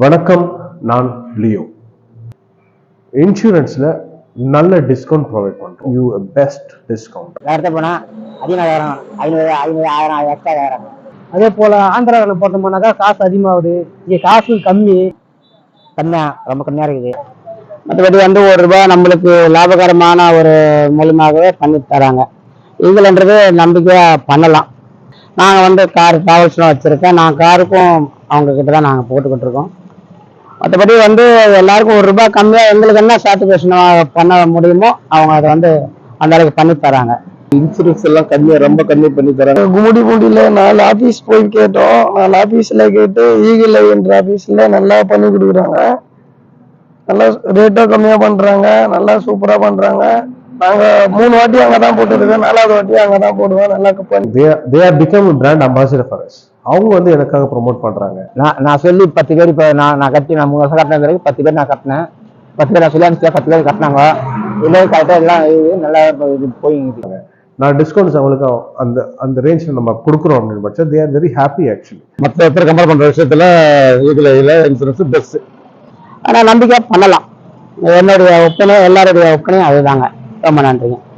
வணக்கம், நான் லியோ. இன்சூரன்ஸ்ல நல்ல டிஸ்கவுண்ட் ப்ரொவைட் பண்றோம். You best discount. இடத்த போனா அதிகம் 500 500 1000 எக்ஸ்ட்ரா கேட்கறாங்க. அதே போல ஆந்திராவில் போட்டோம்னாக்கா காசு அதிகமாகுது. இங்கே காசு கம்மியா ரொம்ப கம்மியா இருக்குது. மற்றபடி வந்து ₹1 நம்மளுக்கு லாபகரமான ஒரு மூலியமாகவே பண்ணி தராங்க. இதுலன்றது நம்பிக்கையா பண்ணலாம். நாங்கள் வந்து கார் டிராவல்ஸ்லாம் வச்சிருக்கேன். நான் காருக்கும் அவங்க கிட்ட தான் நாங்கள் போட்டுக்கிட்டு இருக்கோம். மற்றபடி வந்து எல்லாருக்கும் ₹1 கம்மியா எங்களுக்கு என்ன சாட்டிஸ்ஃபேக்ஷன் பண்ண முடியுமோ அவங்க அதை வந்து அந்த அளவுக்கு பண்ணி தராங்க. இன்சூரன்ஸ் எல்லாம் ரொம்ப கம்மி பண்ணி தராங்க. கும்மிடிப்பூண்டியில 4 ஆபீஸ் போய் கேட்டோம். 4 ஆபீஸ்ல கேட்டு ஈகிள் என்ற ஆபீஸ்ல நல்லா பண்ணி கொடுக்குறாங்க. நல்லா ரேட்டும் கம்மியா பண்றாங்க. நல்லா சூப்பரா பண்றாங்க. நாங்க 3 வாட்டி அங்கதான் போட்டுருக்கோம். 4வது வாட்டி அங்கதான் போடுவோம். நல்லா they are become brand ambassador for us. அவங்க வந்து எனக்காக ப்ரொமோட் பண்றாங்க. நான் சொல்லி 10 பேர் இப்போ நான் கட்டி 3 வருஷம் கட்டின பிறகு 10 பேர் நான் கட்டினேன். 10 பேர் நான் சொல்லி 10 பேர் கட்டினாங்க. இல்லை கரெக்டாக எல்லாம் நல்லா இது போயிங்க. நான் டிஸ்கவுண்ட்ஸ் அவங்களுக்கு அந்த அந்த ரேஞ்சில் நம்ம கொடுக்குறோம் அப்படின்னு பட்சம் they are very happy actually. மற்ற பேர் கம்பேர் பண்ற விஷயத்துல இதுல இன்சூரன்ஸ் பெஸ்ட். ஆனால் நம்பிக்கை பண்ணலாம். என்னுடைய ஒப்பனை எல்லாருடைய ஒப்பனையும் அதுதாங்க. ரொம்ப நன்றிங்க.